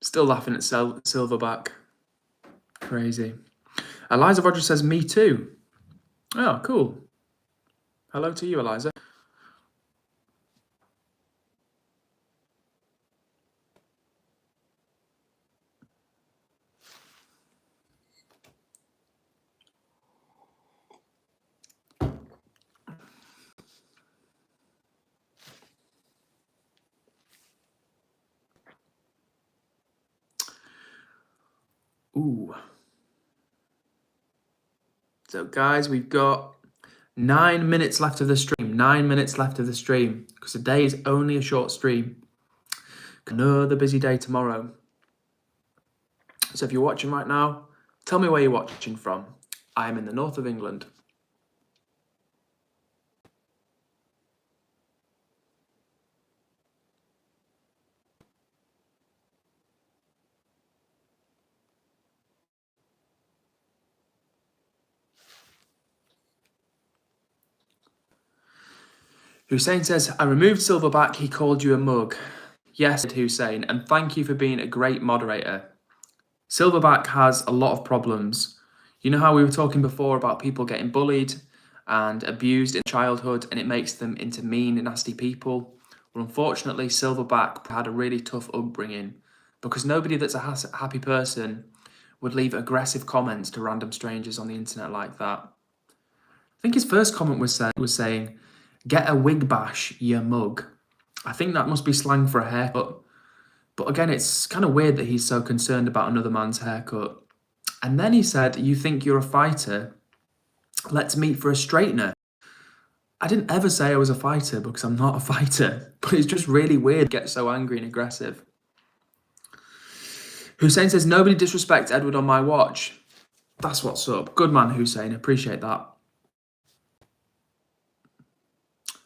Still laughing at Silverback. Crazy. Eliza Rogers says, me too. Oh, cool. Hello to you, Eliza. Ooh. So, guys, we've got 9 minutes left of the stream. 9 minutes left of the stream because today is only a short stream. Another busy day tomorrow. So if you're watching right now, tell me where you're watching from. I am in the north of England. Hussein says, I removed Silverback, he called you a mug. Yes, Hussein, and thank you for being a great moderator. Silverback has a lot of problems. You know how we were talking before about people getting bullied and abused in childhood and it makes them into mean and nasty people? Well, unfortunately, Silverback had a really tough upbringing because nobody that's a happy person would leave aggressive comments to random strangers on the internet like that. I think his first comment was saying, Get a wig bash, you mug. I think that must be slang for a haircut. But again, it's kind of weird that he's so concerned about another man's haircut. And then he said, you think you're a fighter? Let's meet for a straightener. I didn't ever say I was a fighter because I'm not a fighter. But it's just really weird to get so angry and aggressive. Hussein says, nobody disrespects Edward on my watch. That's what's up. Good man, Hussein. Appreciate that.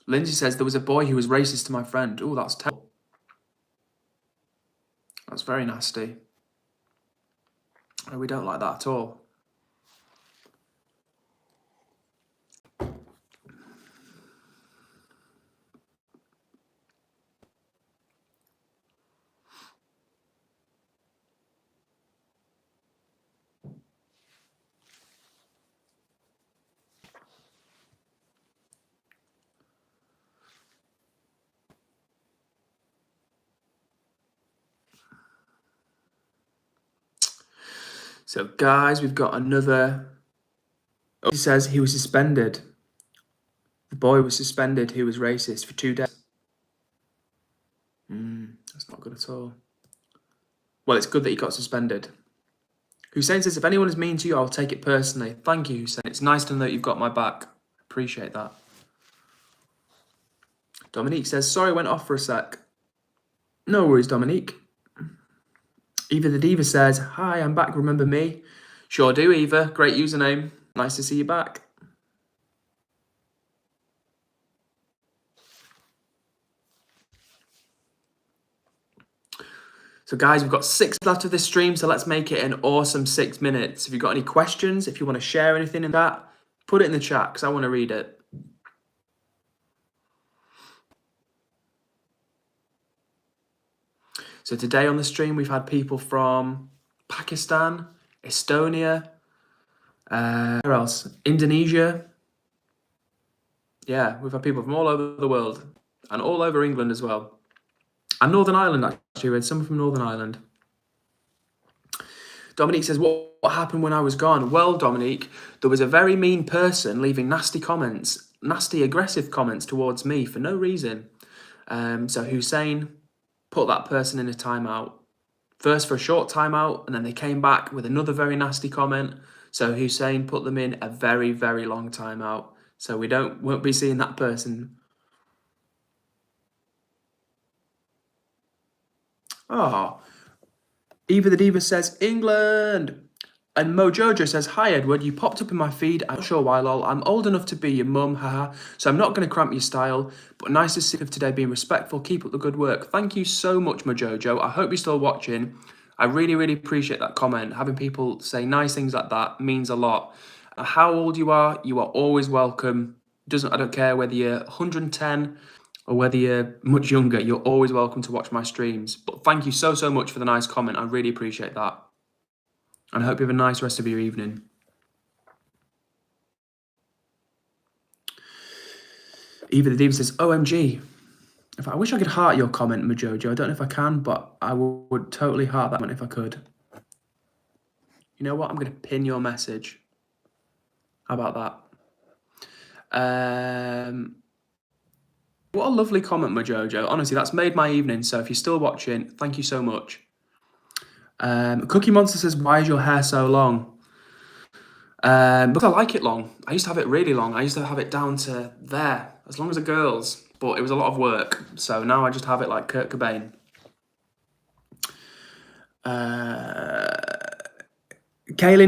Lindsay says, there was a boy who was racist to my friend. Oh, that's terrible. That's very nasty. We don't like that at all. So, guys, we've got another. He says he was suspended. The boy was suspended who was racist for 2 days. That's not good at all. Well, it's good that he got suspended. Hussein says, if anyone is mean to you, I'll take it personally. Thank you, Hussein. It's nice to know that you've got my back. Appreciate that. Dominique says, sorry, went off for a sec. No worries, Dominique. Eva the Diva says, hi, I'm back, remember me? Sure do, Eva. Great username. Nice to see you back. So guys, we've got 6 left of this stream, so let's make it an awesome 6 minutes. If you've got any questions, if you want to share anything in that, put it in the chat because I want to read it. So today on the stream, we've had people from Pakistan, Estonia, where else? Indonesia. Yeah, we've had people from all over the world and all over England as well. And Northern Ireland, actually. We had someone from Northern Ireland. Dominique says, what happened when I was gone? Well, Dominique, there was a very mean person leaving nasty comments, nasty aggressive comments towards me for no reason. So Hussein put that person in a timeout. First for a short timeout, and then they came back with another very nasty comment. So Hussein put them in a very, very long timeout. So we won't be seeing that person. Oh, Eva the Diva says, England. And Mojojo says, hi, Edward. You popped up in my feed. I'm not sure why, lol. I'm old enough to be your mum, haha. So I'm not going to cramp your style. But nice to see you today being respectful. Keep up the good work. Thank you so much, Mojojo. I hope you're still watching. I really, really appreciate that comment. Having people say nice things like that means a lot. How old you are always welcome. I don't care whether you're 110 or whether you're much younger, you're always welcome to watch my streams. But thank you so, so much for the nice comment. I really appreciate that. And I hope you have a nice rest of your evening. Eva the Diva says, OMG. In fact, I wish I could heart your comment, Majojo. I don't know if I can, but I would totally heart that one if I could. You know what? I'm going to pin your message. How about that? What a lovely comment, Majojo. Honestly, that's made my evening. So if you're still watching, thank you so much. Cookie Monster says, why is your hair so long? Because I like it long. I used to have it really long. I used to have it down to there, as long as a girl's. But it was a lot of work. So now I just have it like Kurt Cobain. Kaylin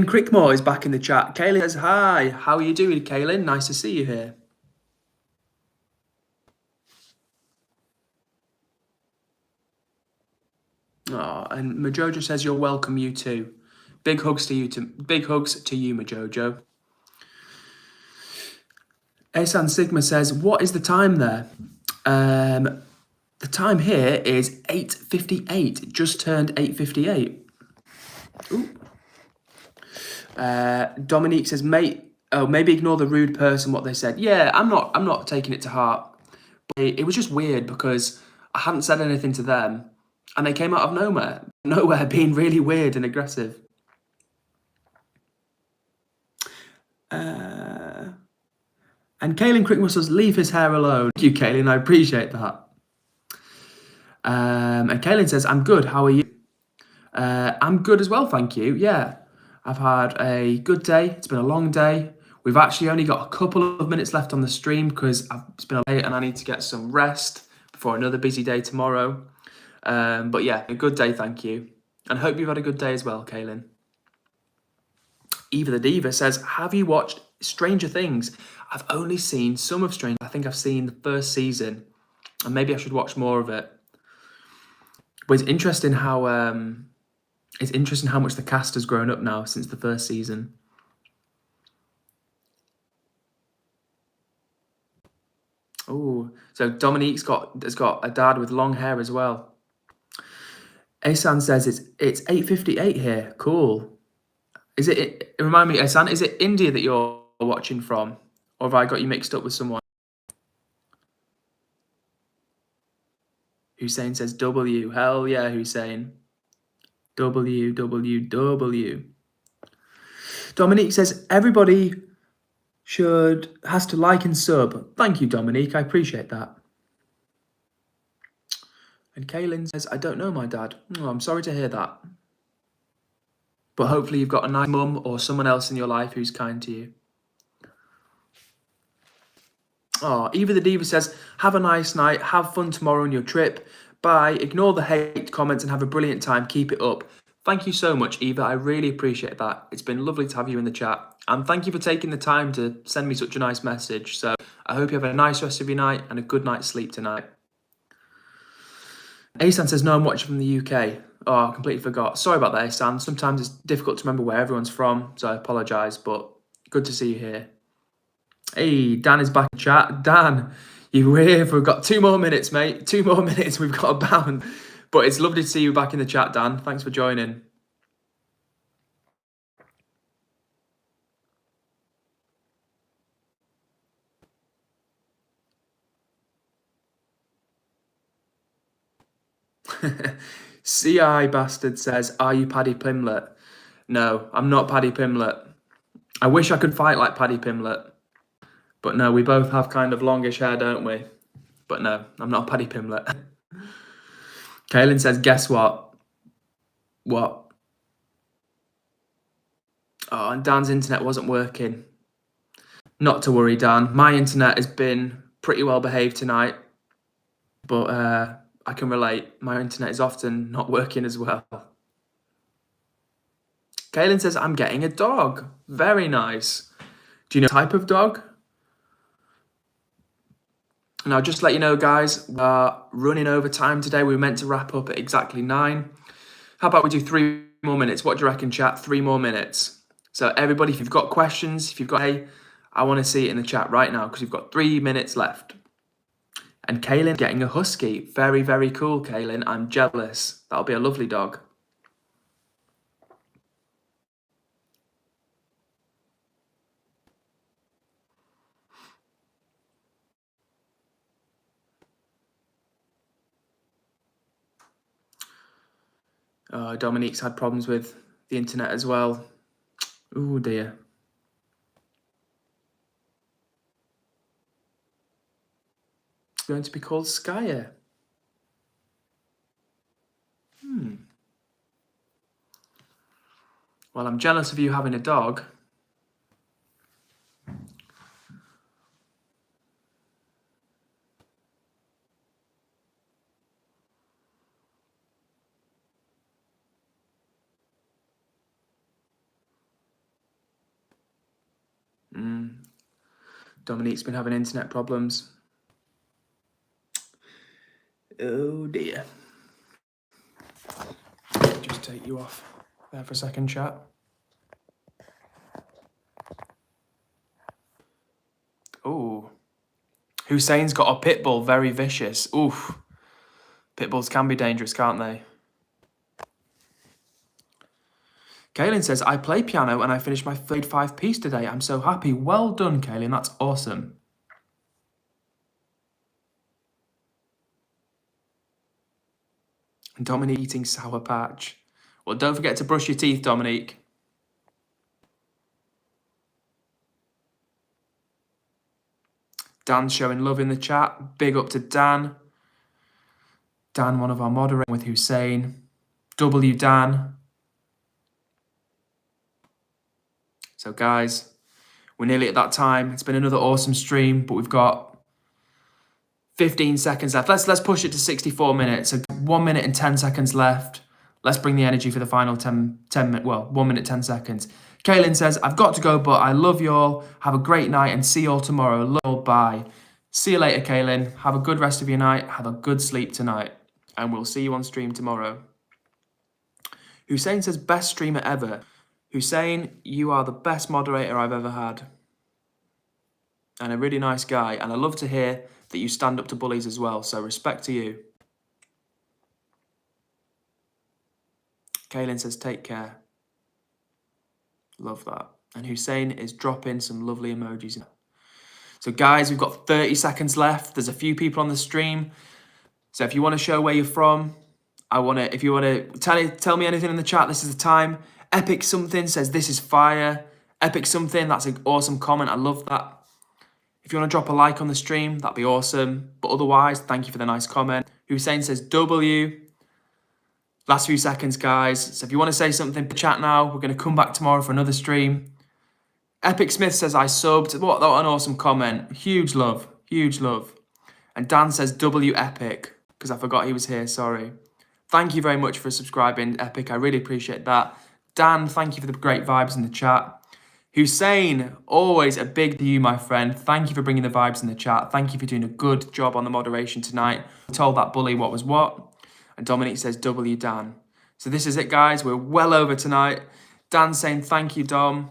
Crickmore is back in the chat. Kaylin says, hi. How are you doing, Kaylin? Nice to see you here. Oh, and Majojo says you're welcome, you too. Big hugs to you, Majojo. Asan Sigma says, what is the time there? The time here is 8:58. It just turned 8:58. Dominique says, mate, maybe ignore the rude person, what they said. Yeah, I'm not taking it to heart. But it was just weird because I hadn't said anything to them. And they came out of nowhere being really weird and aggressive. And Kaylin Crickmore says, leave his hair alone. Thank you, Kaylin. I appreciate that. And Kaylin says, I'm good. How are you? I'm good as well, thank you. Yeah, I've had a good day. It's been a long day. We've actually only got a couple of minutes left on the stream because it's been late and I need to get some rest before another busy day tomorrow. But yeah, a good day, thank you. And hope you've had a good day as well, Kaylin. Eva the Diva says, have you watched Stranger Things? I've only seen some of Stranger. I think I've seen the first season and maybe I should watch more of it. But it's interesting how much the cast has grown up now since the first season. Oh, so Dominique's has got a dad with long hair as well. Asan says it's 8:58 here. Cool. Is it? Remind me, Asan, is it India that you're watching from, or have I got you mixed up with someone? Hussein says W. Hell yeah, Hussein. W. Dominique says everybody has to like and sub. Thank you, Dominique. I appreciate that. And Kaylin says, I don't know my dad. Oh, I'm sorry to hear that. But hopefully you've got a nice mum or someone else in your life who's kind to you. Oh, Eva the Diva says, have a nice night. Have fun tomorrow on your trip. Bye. Ignore the hate comments and have a brilliant time. Keep it up. Thank you so much, Eva. I really appreciate that. It's been lovely to have you in the chat. And thank you for taking the time to send me such a nice message. So I hope you have a nice rest of your night and a good night's sleep tonight. Asan says, no, I'm watching from the UK. Oh, I completely forgot. Sorry about that, Asan. Sometimes it's difficult to remember where everyone's from, so I apologise, but good to see you here. Hey, Dan is back in chat. Dan, you're here. We've got 2 more minutes, mate. 2 more minutes. We've got to bound. But it's lovely to see you back in the chat, Dan. Thanks for joining. CI Bastard says, are you Paddy Pimlet? No, I'm not Paddy Pimlet. I wish I could fight like Paddy Pimlet. But no, we both have kind of longish hair, don't we? But no, I'm not Paddy Pimlet. Kaylin says, guess what? What? Oh, and Dan's internet wasn't working. Not to worry, Dan. My internet has been pretty well behaved tonight. But I can relate. My internet is often not working as well. Kaylin says, I'm getting a dog. Very nice. Do you know the type of dog? Now, just to let you know, guys, we are running over time today. We were meant to wrap up at exactly 9. How about we do 3 more minutes? What do you reckon, chat? 3 more minutes. So everybody, if you've got questions, if you've got, hey, I want to see it in the chat right now because we've got 3 minutes left. And Kaylin getting a husky. Very, very cool, Kaylin. I'm jealous. That'll be a lovely dog. Dominique's had problems with the internet as well. Oh dear. It's going to be called Skyer. Well, I'm jealous of you having a dog. Dominique's been having internet problems. Oh dear. Just take you off there for a second, chat. Oh. Hussein's got a pit bull, very vicious. Oof. Pit bulls can be dangerous, can't they? Kaylin says, I play piano and I finished my grade 5 piece today. I'm so happy. Well done, Kaylin. That's awesome. And Dominique eating Sour Patch. Well, don't forget to brush your teeth, Dominique. Dan's showing love in the chat. Big up to Dan. Dan, one of our moderators with Hussein. W Dan. So guys, we're nearly at that time. It's been another awesome stream, but we've got 15 seconds left. Let's push it to 64 minutes. So 1 minute and 10 seconds left. Let's bring the energy for the final 10 minutes. Well, 1 minute, 10 seconds. Kaylin says, I've got to go, but I love you all. Have a great night and see you all tomorrow. Love you all. Bye. See you later, Kaylin. Have a good rest of your night. Have a good sleep tonight. And we'll see you on stream tomorrow. Hussein says, best streamer ever. Hussein, you are the best moderator I've ever had. And a really nice guy. And I love to hear that you stand up to bullies as well. So respect to you. Kaylin says, take care. Love that. And Hussein is dropping some lovely emojis. So guys, we've got 30 seconds left. There's a few people on the stream. So if you want to show where you're from, if you want to tell me anything in the chat, this is the time. Epic something says, this is fire. Epic something, that's an awesome comment. I love that. If you want to drop a like on the stream, that'd be awesome. But otherwise, thank you for the nice comment. Hussein says W. Last few seconds, guys. So if you want to say something, chat now. We're going to come back tomorrow for another stream. Epic Smith says, I subbed. What an awesome comment. Huge love. Huge love. And Dan says, W Epic. Because I forgot he was here, sorry. Thank you very much for subscribing, Epic. I really appreciate that. Dan, thank you for the great vibes in the chat. Hussein, always a big to you, my friend. Thank you for bringing the vibes in the chat. Thank you for doing a good job on the moderation tonight. Told that bully what was what. And Dominic says, W Dan. So this is it, guys. We're well over tonight. Dan saying, thank you, Dom.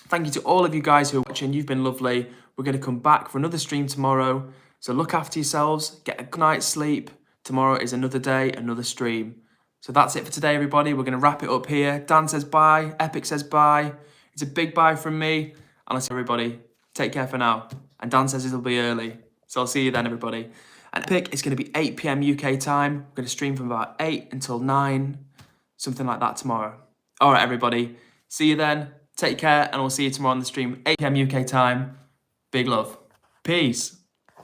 Thank you to all of you guys who are watching. You've been lovely. We're going to come back for another stream tomorrow. So look after yourselves. Get a good night's sleep. Tomorrow is another day, another stream. So that's it for today, everybody. We're going to wrap it up here. Dan says bye. Epic says bye. It's a big bye from me. And I'll say, everybody, take care for now. And Dan says it'll be early. So I'll see you then, everybody. And Epic, it's going to be 8 p.m. UK time. We're going to stream from about 8 until 9. Something like that tomorrow. All right, everybody. See you then. Take care. And we'll see you tomorrow on the stream. 8 p.m. UK time. Big love. Peace.